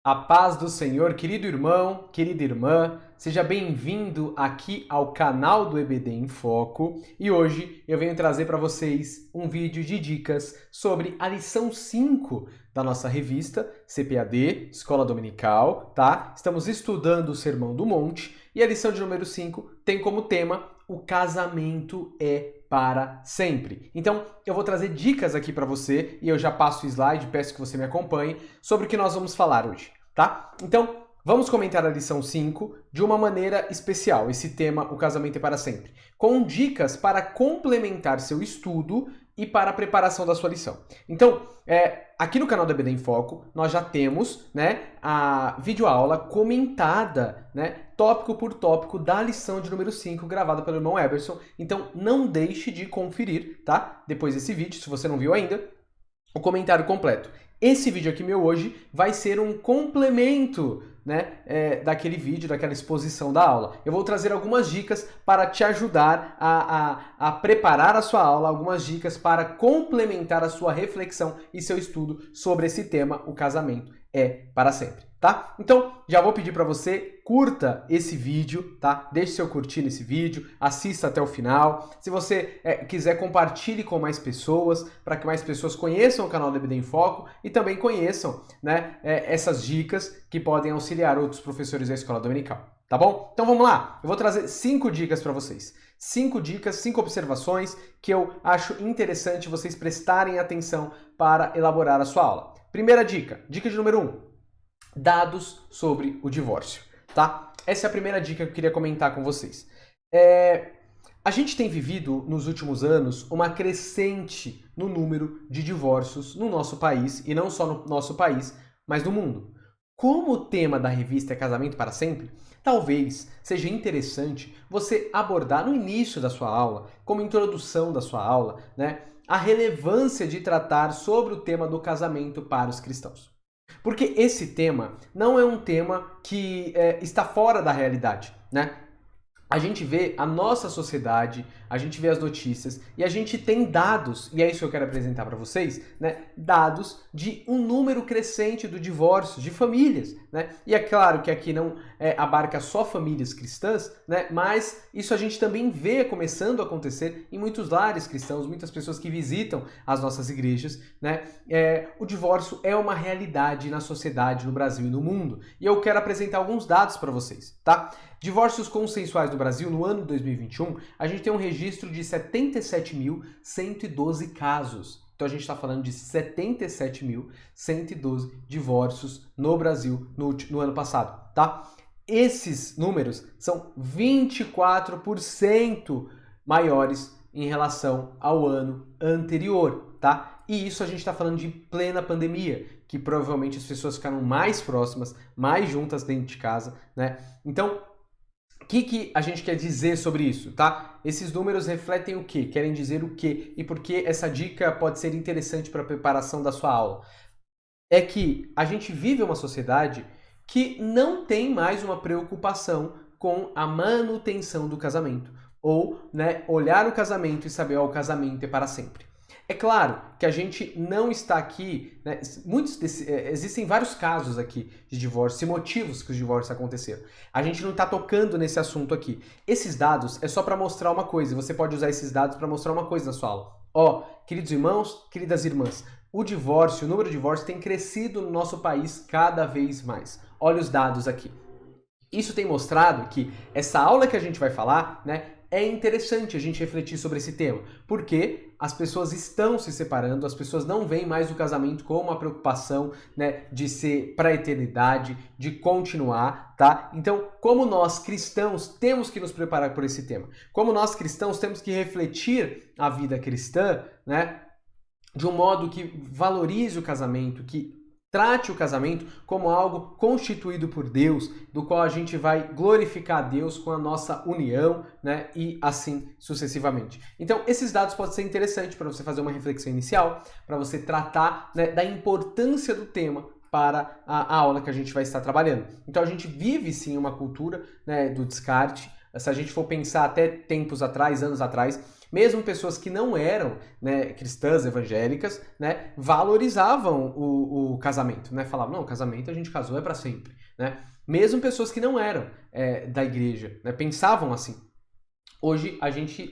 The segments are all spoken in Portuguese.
A paz do Senhor, querido irmão, querida irmã, seja bem-vindo aqui ao canal do EBD em Foco e hoje eu venho trazer para vocês um vídeo de dicas sobre a lição 5 da nossa revista CPAD, Escola Dominical, tá? Estamos estudando o Sermão do Monte e a lição de número 5 tem como tema o casamento é para sempre. Então, eu vou trazer dicas aqui para você e eu já passo o slide, peço que você me acompanhe sobre o que nós vamos falar hoje, tá? Então, vamos comentar a lição 5 de uma maneira especial, esse tema, o casamento é para sempre, com dicas para complementar seu estudo e para a preparação da sua lição. Então, aqui no canal do EBD em Foco, nós já temos, a videoaula comentada, tópico por tópico da lição de número 5, gravada pelo irmão Eberson. Então, não deixe de conferir, tá? Depois desse vídeo, se você não viu ainda, o comentário completo. Esse vídeo aqui meu hoje vai ser um complemento, daquele vídeo, daquela exposição da aula. Eu vou trazer algumas dicas para te ajudar a preparar a sua aula, algumas dicas para complementar a sua reflexão e seu estudo sobre esse tema, o casamento é para sempre, tá? Então, já vou pedir para você, curta esse vídeo, tá? Deixe seu curtir nesse vídeo, assista até o final. Se você quiser, compartilhe com mais pessoas, para que mais pessoas conheçam o canal do EBD em Foco e também conheçam, essas dicas que podem auxiliar outros professores da Escola Dominical, tá bom? Então vamos lá, eu vou trazer 5 dicas para vocês. 5 dicas, 5 observações que eu acho interessante vocês prestarem atenção para elaborar a sua aula. Primeira dica, dica de número 1, dados sobre o divórcio, tá? Essa é a primeira dica que eu queria comentar com vocês. A gente tem vivido nos últimos anos uma crescente no número de divórcios no nosso país, e não só no nosso país, mas no mundo. Como o tema da revista é Casamento para Sempre, talvez seja interessante você abordar no início da sua aula, como introdução da sua aula, a relevância de tratar sobre o tema do casamento para os cristãos. Porque esse tema não é um tema que está fora da realidade, A gente vê a nossa sociedade, a gente vê as notícias e a gente tem dados, e é isso que eu quero apresentar para vocês, dados de um número crescente do divórcio de famílias, E é claro que aqui não abarca só famílias cristãs, mas isso a gente também vê começando a acontecer em muitos lares cristãos, muitas pessoas que visitam as nossas igrejas, O divórcio é uma realidade na sociedade, no Brasil e no mundo. E eu quero apresentar alguns dados para vocês, tá? Divórcios consensuais no Brasil, no ano de 2021, a gente tem um registro de 77.112 casos. Então a gente está falando de 77.112 divórcios no Brasil no ano passado, tá? Esses números são 24% maiores em relação ao ano anterior, tá? E isso a gente está falando de plena pandemia, que provavelmente as pessoas ficaram mais próximas, mais juntas dentro de casa, Então, o que a gente quer dizer sobre isso, tá? Esses números refletem o quê? Querem dizer o quê? E por que essa dica pode ser interessante para a preparação da sua aula? É que a gente vive uma sociedade que não tem mais uma preocupação com a manutenção do casamento. Ou, olhar o casamento e saber, o casamento é para sempre. É claro que a gente não está aqui, existem vários casos aqui de divórcio e motivos que os divórcios aconteceram. A gente não está tocando nesse assunto aqui. Esses dados é só para mostrar uma coisa, você pode usar esses dados para mostrar uma coisa na sua aula. Queridos irmãos, queridas irmãs, o número de divórcios tem crescido no nosso país cada vez mais. Olha os dados aqui. Isso tem mostrado que essa aula que a gente vai falar, é interessante a gente refletir sobre esse tema, porque as pessoas estão se separando, as pessoas não veem mais o casamento como uma preocupação, de ser para a eternidade, de continuar, tá? Então, como nós cristãos temos que nos preparar por esse tema, como nós cristãos temos que refletir a vida cristã, de um modo que valorize o casamento, que trate o casamento como algo constituído por Deus, do qual a gente vai glorificar a Deus com a nossa união, e assim sucessivamente. Então, esses dados podem ser interessantes para você fazer uma reflexão inicial, para você tratar, da importância do tema para a aula que a gente vai estar trabalhando. Então, a gente vive sim uma cultura, do descarte, Se a gente for pensar até tempos atrás, anos atrás, mesmo pessoas que não eram, né, cristãs, evangélicas, né, valorizavam o casamento, né? Falavam, não, casamento a gente casou é para sempre, né? Mesmo pessoas que não eram da igreja, né, pensavam assim. Hoje,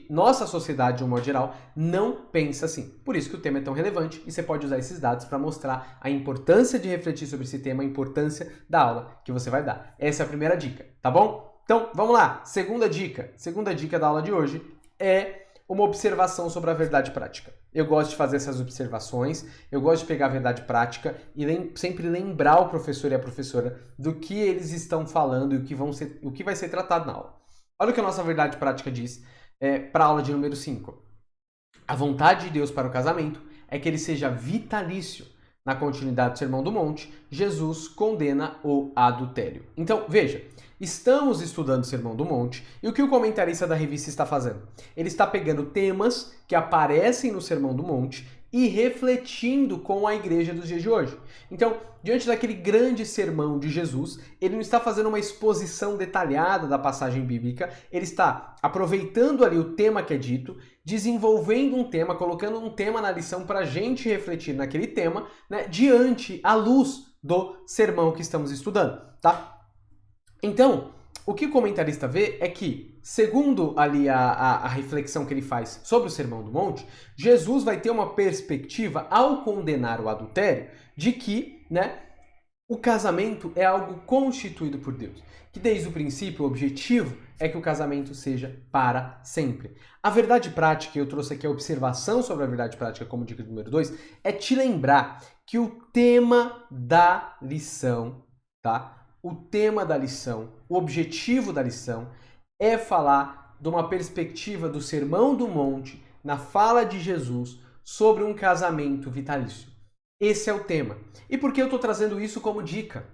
nossa sociedade, de um modo geral, não pensa assim. Por isso que o tema é tão relevante e você pode usar esses dados para mostrar a importância de refletir sobre esse tema, a importância da aula que você vai dar. Essa é a primeira dica, tá bom? Então, vamos lá. Segunda dica. Segunda dica da aula de hoje é uma observação sobre a verdade prática. Eu gosto de fazer essas observações, eu gosto de pegar a verdade prática e sempre lembrar o professor e a professora do que eles estão falando e o que vai ser tratado na aula. Olha o que a nossa verdade prática diz para a aula de número 5. A vontade de Deus para o casamento é que ele seja vitalício. Na continuidade do Sermão do Monte, Jesus condena o adultério. Então, veja, estamos estudando o Sermão do Monte e o que o comentarista da revista está fazendo? Ele está pegando temas que aparecem no Sermão do Monte e refletindo com a igreja dos dias de hoje. Então, diante daquele grande sermão de Jesus, ele não está fazendo uma exposição detalhada da passagem bíblica, ele está aproveitando ali o tema que é dito, desenvolvendo um tema, colocando um tema na lição para a gente refletir naquele tema, né, à luz do sermão que estamos estudando, tá? Então, o que o comentarista vê é que, segundo ali a reflexão que ele faz sobre o Sermão do Monte, Jesus vai ter uma perspectiva, ao condenar o adultério, de que, né, o casamento é algo constituído por Deus. Que desde o princípio, o objetivo é que o casamento seja para sempre. A verdade prática, eu trouxe aqui a observação sobre a verdade prática como dica número 2, é te lembrar que o tema da lição, tá? O tema da lição, o objetivo da lição é falar de uma perspectiva do Sermão do Monte, na fala de Jesus, sobre um casamento vitalício. Esse é o tema. E por que eu estou trazendo isso como dica?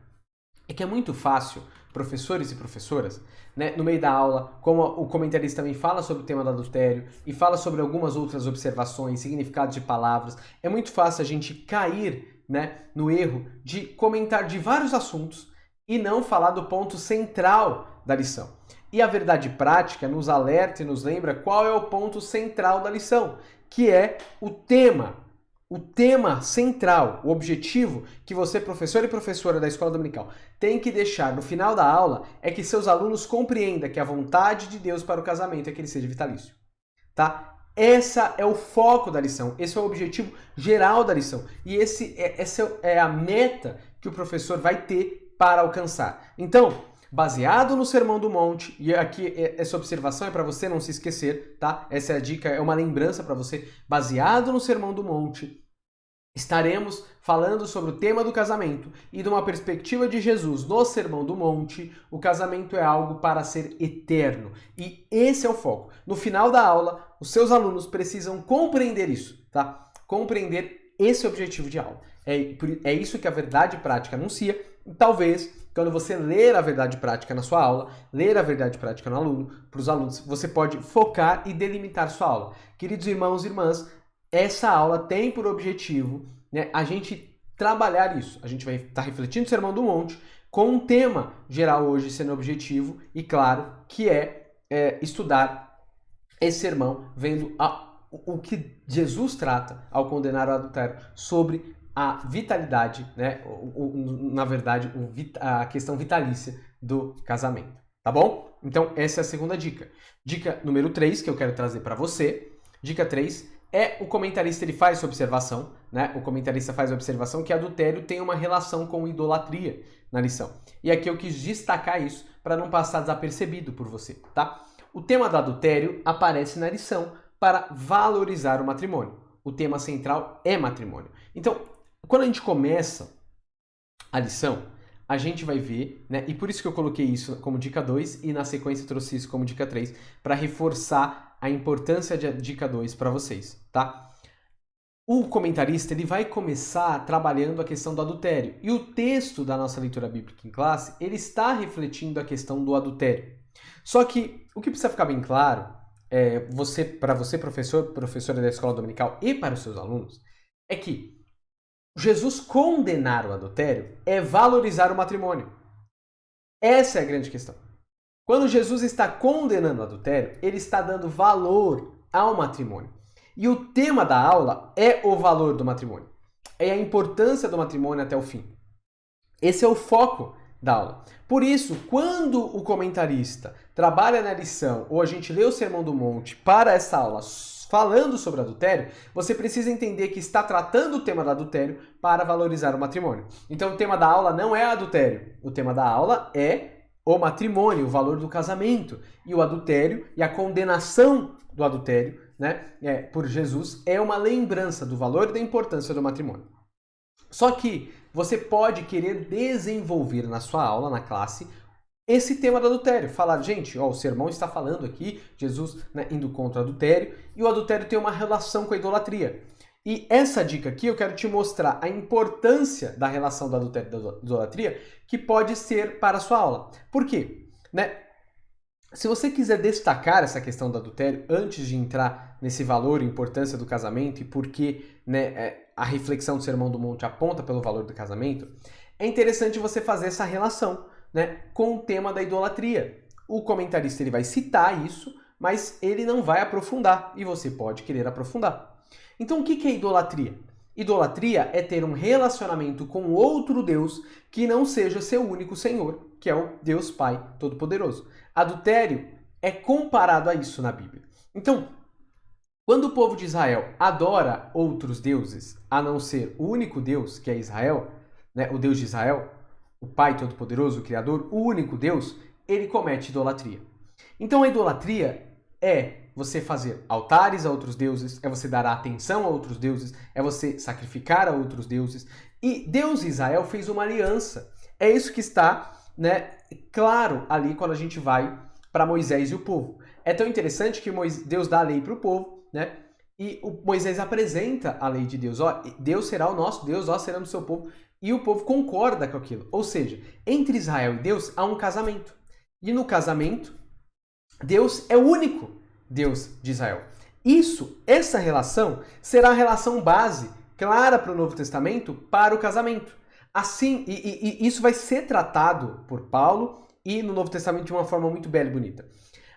É que é muito fácil, professores e professoras, né, no meio da aula, como o comentarista também fala sobre o tema do adultério e fala sobre algumas outras observações, significados de palavras, é muito fácil a gente cair, né, no erro de comentar de vários assuntos e não falar do ponto central da lição. E a verdade prática nos alerta e nos lembra qual é o ponto central da lição, que é o tema central, o objetivo que você, professor e professora da escola dominical, tem que deixar no final da aula é que seus alunos compreendam que a vontade de Deus para o casamento é que ele seja vitalício. Tá? Essa é o foco da lição, esse é o objetivo geral da lição. E essa é a meta que o professor vai ter para alcançar. Então, baseado no Sermão do Monte, e aqui essa observação é para você não se esquecer, tá? Essa é a dica, é uma lembrança para você. Baseado no Sermão do Monte, estaremos falando sobre o tema do casamento e de uma perspectiva de Jesus no Sermão do Monte, o casamento é algo para ser eterno. E esse é o foco. No final da aula, os seus alunos precisam compreender isso, tá? Compreender esse objetivo de aula. É isso que a verdade prática anuncia. E talvez, quando você ler a verdade prática na sua aula, ler a verdade prática no aluno, para os alunos, você pode focar e delimitar sua aula. Queridos irmãos e irmãs, essa aula tem por objetivo, né, a gente trabalhar isso. A gente vai estar refletindo o Sermão do Monte com um tema geral hoje sendo objetivo e claro que estudar esse sermão vendo o que Jesus trata ao condenar o adultério sobre a vitalidade, né? Na verdade, a questão vitalícia do casamento, tá bom? Então, essa é a segunda dica. Dica número 3 que eu quero trazer para você. Dica 3 o comentarista ele faz essa observação, né? O comentarista faz a observação que adultério tem uma relação com idolatria na lição. E aqui eu quis destacar isso para não passar desapercebido por você, tá? O tema do adultério aparece na lição para valorizar o matrimônio. O tema central é matrimônio. Então, quando a gente começa a lição, a gente vai ver, né? E por isso que eu coloquei isso como dica 2 e na sequência trouxe isso como dica 3 para reforçar a importância da dica 2 para vocês, tá? O comentarista ele vai começar trabalhando a questão do adultério. E o texto da nossa leitura bíblica em classe, ele está refletindo a questão do adultério. Só que o que precisa ficar bem claro, para você, professor, professora da escola dominical e para os seus alunos, é que Jesus condenar o adultério é valorizar o matrimônio. Essa é a grande questão. Quando Jesus está condenando o adultério, ele está dando valor ao matrimônio. E o tema da aula é o valor do matrimônio. É a importância do matrimônio até o fim. Esse é o foco da aula. Por isso, quando o comentarista trabalha na lição ou a gente lê o Sermão do Monte para essa aula falando sobre adultério, você precisa entender que está tratando o tema do adultério para valorizar o matrimônio. Então o tema da aula não é adultério. O tema da aula é o matrimônio, o valor do casamento. E o adultério e a condenação do adultério, né, por Jesus é uma lembrança do valor e da importância do matrimônio. Só que você pode querer desenvolver na sua aula, na classe, esse tema do adultério. Falar, gente, ó, o sermão está falando aqui, Jesus, né, indo contra o adultério, e o adultério tem uma relação com a idolatria. E essa dica aqui eu quero te mostrar a importância da relação do adultério e da idolatria que pode ser para a sua aula. Por quê? Né? Se você quiser destacar essa questão do adultério antes de entrar nesse valor e importância do casamento e por que, né, a reflexão do Sermão do Monte aponta pelo valor do casamento, é interessante você fazer essa relação, né, com o tema da idolatria. O comentarista ele vai citar isso, mas ele não vai aprofundar e você pode querer aprofundar. Então o que é idolatria? Idolatria é ter um relacionamento com outro Deus que não seja seu único Senhor, que é o Deus Pai Todo-Poderoso. Adultério é comparado a isso na Bíblia. Então, quando o povo de Israel adora outros deuses, a não ser o único Deus, que é Israel, né, o Deus de Israel, o Pai Todo-Poderoso, o Criador, o único Deus, ele comete idolatria. Então a idolatria é você fazer altares a outros deuses, é você dar atenção a outros deuses, é você sacrificar a outros deuses. E Deus e Israel fez uma aliança. É isso que está, né, claro ali quando a gente vai para Moisés e o povo. É tão interessante que Deus dá a lei para o povo, né? E Moisés apresenta a lei de Deus. Ó, Deus será o nosso Deus, nós seremos o seu povo. E o povo concorda com aquilo. Ou seja, entre Israel e Deus há um casamento. E no casamento, Deus é o único Deus de Israel. Essa relação será a relação base, clara para o Novo Testamento, para o casamento. Assim, e isso vai ser tratado por Paulo e no Novo Testamento de uma forma muito bela e bonita.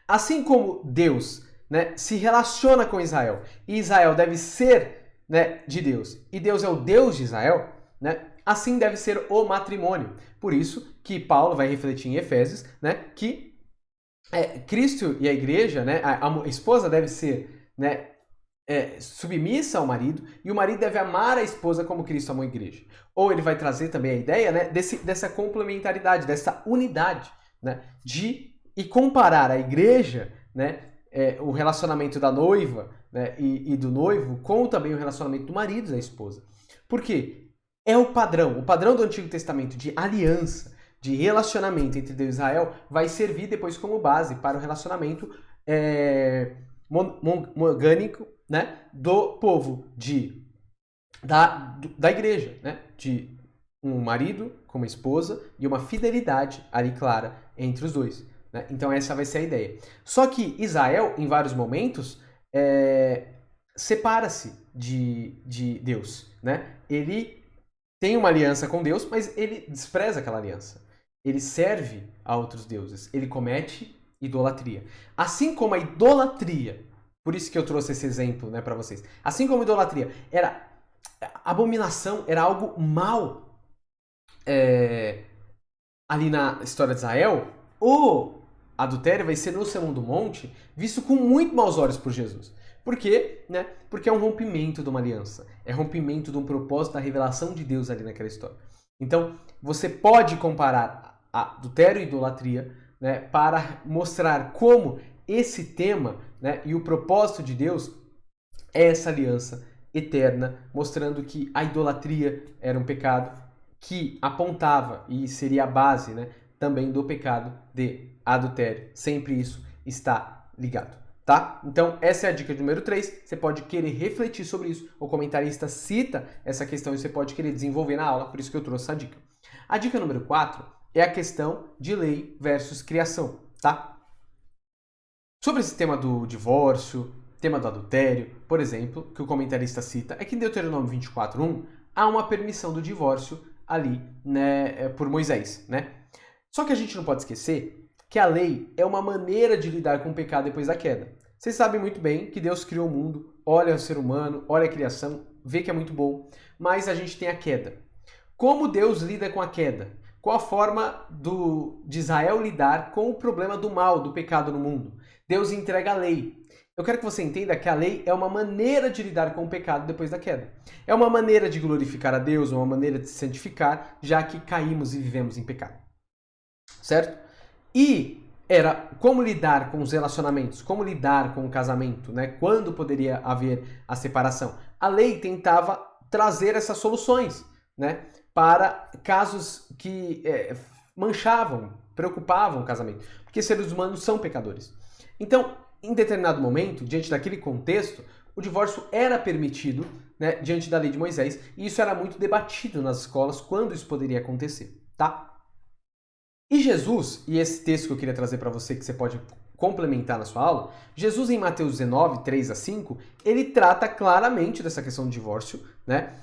Assim como Deus, né, se relaciona com Israel e Israel deve ser, né, de Deus e Deus é o Deus de Israel, né, assim deve ser o matrimônio. Por isso que Paulo vai refletir em Efésios, né, que Cristo e a igreja, né, a esposa deve ser, né, submissa ao marido e o marido deve amar a esposa como Cristo amou a igreja. Ou ele vai trazer também a ideia, né, dessa complementaridade, dessa unidade, né, e comparar a igreja, né, o relacionamento da noiva, né, e do noivo com também o relacionamento do marido e da esposa. Por quê? É o padrão do Antigo Testamento de aliança, de relacionamento entre Deus e Israel, vai servir depois como base para o relacionamento monogâmico, né, do povo da igreja, né, de um marido com uma esposa e uma fidelidade ali clara entre os dois. Né? Então essa vai ser a ideia. Só que Israel, em vários momentos, separa-se de Deus. Né? Ele tem uma aliança com Deus, mas ele despreza aquela aliança. Ele serve a outros deuses. Ele comete idolatria. Assim como a idolatria, por isso que eu trouxe esse exemplo, né, para vocês. Assim como a idolatria era abominação, era algo mal ali na história de Israel, o adultério vai ser no Sermão do Monte visto com muito maus olhos por Jesus. Por quê? Né? Porque é um rompimento de uma aliança. É rompimento de um propósito da revelação de Deus ali naquela história. Então, você pode comparar adultério e idolatria, né, para mostrar como esse tema, né, e o propósito de Deus é essa aliança eterna, mostrando que a idolatria era um pecado que apontava e seria a base, né, também do pecado de adultério. Sempre isso está ligado. Tá? Então, essa é a dica número 3. Você pode querer refletir sobre isso. O comentarista cita essa questão e você pode querer desenvolver na aula, por isso que eu trouxe essa dica. A dica número 4 é a questão de lei versus criação. Tá? Sobre esse tema do divórcio, tema do adultério, por exemplo, que o comentarista cita, é que em Deuteronômio 24:1 há uma permissão do divórcio ali, né, por Moisés. Né? Só que a gente não pode esquecer que a lei é uma maneira de lidar com o pecado depois da queda. Vocês sabem muito bem que Deus criou o mundo, olha o ser humano, olha a criação, vê que é muito bom, mas a gente tem a queda. Como Deus lida com a queda? Qual a forma de Israel lidar com o problema do mal, do pecado no mundo? Deus entrega a lei. Eu quero que você entenda que a lei é uma maneira de lidar com o pecado depois da queda. É uma maneira de glorificar a Deus, uma maneira de se santificar, já que caímos e vivemos em pecado. Certo? E era como lidar com os relacionamentos, como lidar com o casamento, né? Quando poderia haver a separação. A lei tentava trazer essas soluções, né? Para casos que manchavam, preocupavam o casamento. Porque seres humanos são pecadores. Então, em determinado momento, diante daquele contexto, o divórcio era permitido, né, diante da lei de Moisés, e isso era muito debatido nas escolas quando isso poderia acontecer, tá? E Jesus, e esse texto que eu queria trazer para você, que você pode complementar na sua aula, Jesus em Mateus 19, 3 a 5, ele trata claramente dessa questão do divórcio, né,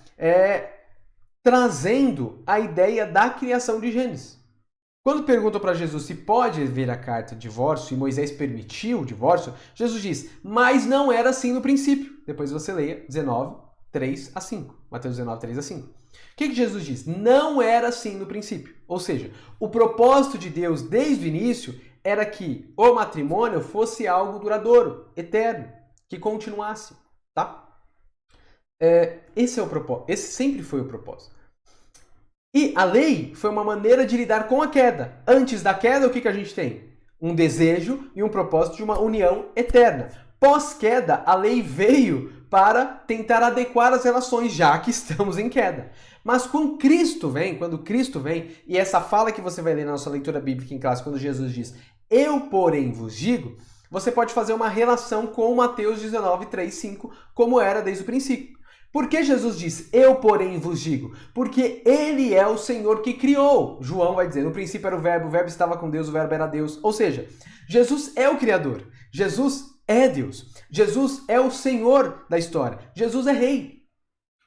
trazendo a ideia da criação de Gênesis. Quando perguntam para Jesus se pode haver a carta de divórcio e Moisés permitiu o divórcio, Jesus diz, mas não era assim no princípio. Depois você leia 19, 3 a 5. Mateus 19, 3 a 5. O que Jesus diz? Não era assim no princípio. Ou seja, o propósito de Deus desde o início era que o matrimônio fosse algo duradouro, eterno, que continuasse. Tá? Esse é o propósito. Esse sempre foi o propósito. E a lei foi uma maneira de lidar com a queda. Antes da queda, o que a gente tem? Um desejo e um propósito de uma união eterna. Pós-queda, a lei veio para tentar adequar as relações, já que estamos em queda. Mas quando Cristo vem, e essa fala que você vai ler na nossa leitura bíblica em classe, quando Jesus diz, eu porém vos digo, você pode fazer uma relação com Mateus 19, 3, 5, como era desde o princípio. Por que Jesus diz, eu porém vos digo? Porque ele é o Senhor que criou. João vai dizer, no princípio era o verbo estava com Deus, o verbo era Deus. Ou seja, Jesus é o Criador. Jesus é Deus. Jesus é o Senhor da história. Jesus é rei.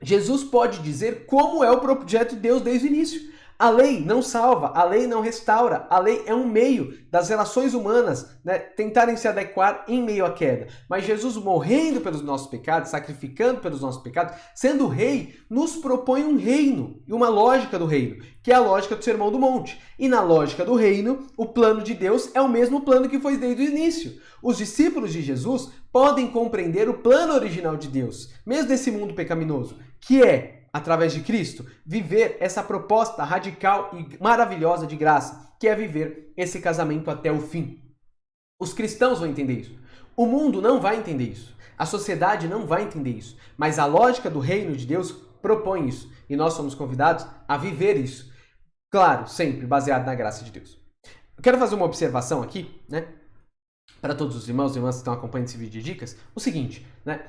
Jesus pode dizer como é o projeto de Deus desde o início. A lei não salva, a lei não restaura, a lei é um meio das relações humanas, né, tentarem se adequar em meio à queda. Mas Jesus morrendo pelos nossos pecados, sacrificando pelos nossos pecados, sendo rei, nos propõe um reino e uma lógica do reino, que é a lógica do Sermão do Monte. E na lógica do reino, o plano de Deus é o mesmo plano que foi desde o início. Os discípulos de Jesus podem compreender o plano original de Deus, mesmo desse mundo pecaminoso, que é através de Cristo, viver essa proposta radical e maravilhosa de graça, que é viver esse casamento até o fim. Os cristãos vão entender isso. O mundo não vai entender isso. A sociedade não vai entender isso. Mas a lógica do reino de Deus propõe isso. E nós somos convidados a viver isso. Claro, sempre baseado na graça de Deus. Eu quero fazer uma observação aqui, né? Para todos os irmãos e irmãs que estão acompanhando esse vídeo de dicas, o seguinte, né?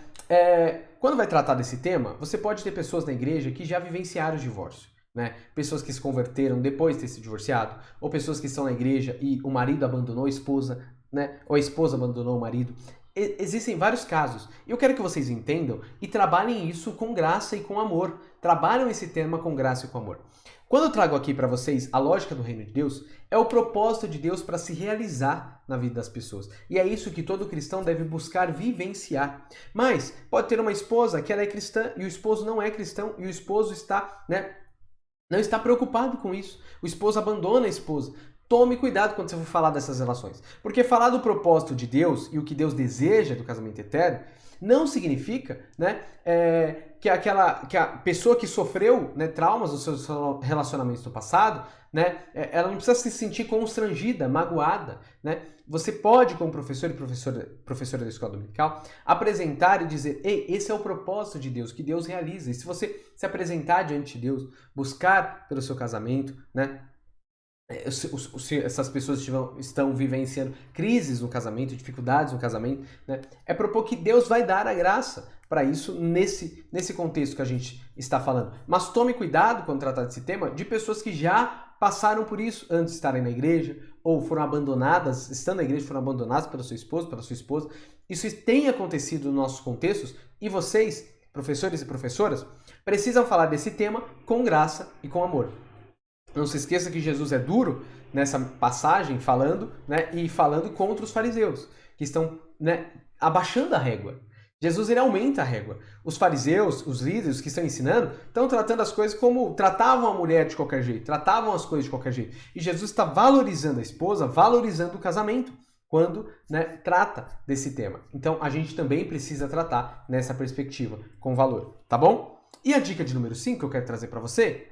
Quando vai tratar desse tema, você pode ter pessoas na igreja que já vivenciaram o divórcio, né? Pessoas que se converteram depois de ter se divorciado, ou pessoas que estão na igreja e o marido abandonou a esposa, né? Ou a esposa abandonou o marido. Existem vários casos. Eu quero que vocês entendam e trabalhem isso com graça e com amor. Trabalhem esse tema com graça e com amor. Quando eu trago aqui para vocês a lógica do reino de Deus, é o propósito de Deus para se realizar na vida das pessoas. E é isso que todo cristão deve buscar vivenciar. Mas pode ter uma esposa que ela é cristã e o esposo não é cristão e o esposo está, né, não está preocupado com isso. O esposo abandona a esposa. Tome cuidado quando você for falar dessas relações. Porque falar do propósito de Deus e o que Deus deseja do casamento eterno não significa, né, que a pessoa que sofreu, né, traumas nos seus relacionamentos do passado, né, ela não precisa se sentir constrangida, magoada. Né? Você pode, como professor e professora da escola dominical, apresentar e dizer, ei, esse é o propósito de Deus, que Deus realiza. E se você se apresentar diante de Deus, buscar pelo seu casamento, né, se essas pessoas estão vivenciando crises no casamento, dificuldades no casamento, né, é propor que Deus vai dar a graça para isso nesse contexto que a gente está falando. Mas tome cuidado quando tratar desse tema de pessoas que já passaram por isso antes de estarem na igreja ou foram abandonadas, estando na igreja, foram abandonadas pelo seu esposo, pela sua esposa. Isso tem acontecido nos nossos contextos e vocês, professores e professoras, precisam falar desse tema com graça e com amor. Não se esqueça que Jesus é duro nessa passagem, falando, né, e falando contra os fariseus, que estão, né, abaixando a régua. Jesus, ele aumenta a régua. Os fariseus, os líderes que estão ensinando, estão tratando as coisas como tratavam a mulher de qualquer jeito, tratavam as coisas de qualquer jeito. E Jesus está valorizando a esposa, valorizando o casamento, quando, né, trata desse tema. Então, a gente também precisa tratar nessa perspectiva, com valor, tá bom? E a dica de número 5 que eu quero trazer para você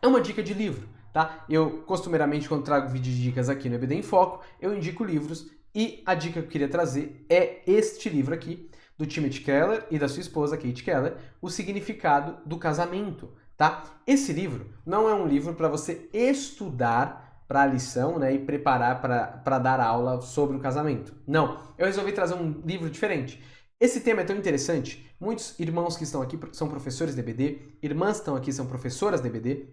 é uma dica de livro, tá? Eu, costumeiramente, quando trago vídeo de dicas aqui no EBD em Foco, eu indico livros e a dica que eu queria trazer é este livro aqui, do Timothy Keller e da sua esposa, Kate Keller, O Significado do Casamento, tá? Esse livro não é um livro para você estudar para a lição, né, e preparar para dar aula sobre o casamento. Não, eu resolvi trazer um livro diferente. Esse tema é tão interessante, muitos irmãos que estão aqui são professores de EBD, irmãs que estão aqui são professoras de EBD,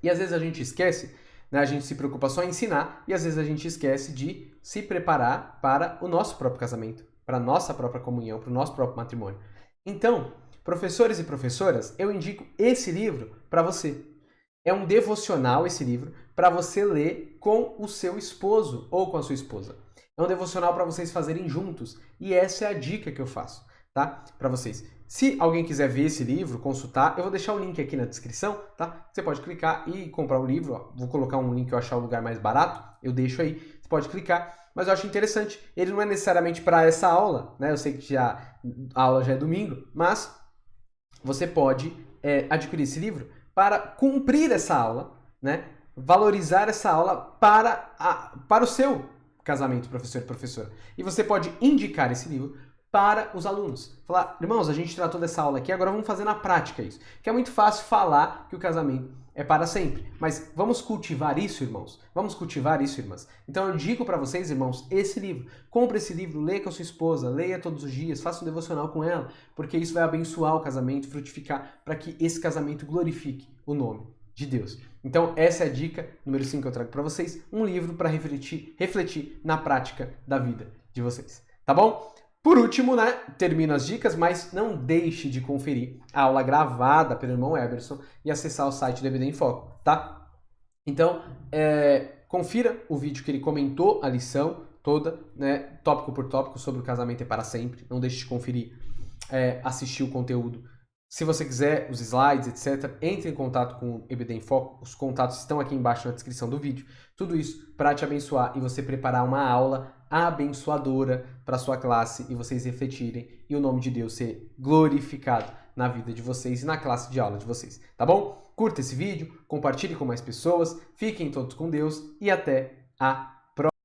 e às vezes a gente esquece, né, a gente se preocupa só em ensinar, e às vezes a gente esquece de se preparar para o nosso próprio casamento, para a nossa própria comunhão, para o nosso próprio matrimônio. Então, professores e professoras, eu indico esse livro para você. É um devocional esse livro para você ler com o seu esposo ou com a sua esposa. É um devocional para vocês fazerem juntos e essa é a dica que eu faço, tá? Para vocês. Se alguém quiser ver esse livro, consultar, eu vou deixar o link aqui na descrição, tá? Você pode clicar e comprar o livro. Ó. Vou colocar um link que eu achar o lugar mais barato, eu deixo aí. Você pode clicar, mas eu acho interessante. Ele não é necessariamente para essa aula, né? Eu sei que a aula já é domingo, mas você pode adquirir esse livro para cumprir essa aula, né? Valorizar essa aula para o seu casamento, professor e professora. E você pode indicar esse livro para os alunos. Falar, irmãos, a gente tratou dessa aula aqui, agora vamos fazer na prática isso. Que é muito fácil falar que o casamento é para sempre. Mas vamos cultivar isso, irmãos? Vamos cultivar isso, irmãs? Então eu digo para vocês, irmãos, esse livro. Compre esse livro, leia com a sua esposa, leia todos os dias, faça um devocional com ela, porque isso vai abençoar o casamento, frutificar, para que esse casamento glorifique o nome de Deus. Então essa é a dica número 5 que eu trago para vocês, um livro para refletir na prática da vida de vocês. Tá bom? Por último, né, termino as dicas, mas não deixe de conferir a aula gravada pelo irmão Eberson e acessar o site do EBD em Foco, tá? Então, confira o vídeo que ele comentou, a lição toda, né, tópico por tópico, sobre o casamento é para sempre. Não deixe de conferir, assistir o conteúdo. Se você quiser os slides, etc., entre em contato com o EBD em Foco. Os contatos estão aqui embaixo na descrição do vídeo. Tudo isso para te abençoar e você preparar uma aula abençoadora para sua classe e vocês refletirem e o nome de Deus ser glorificado na vida de vocês e na classe de aula de vocês, tá bom? Curta esse vídeo, compartilhe com mais pessoas, fiquem todos com Deus e até a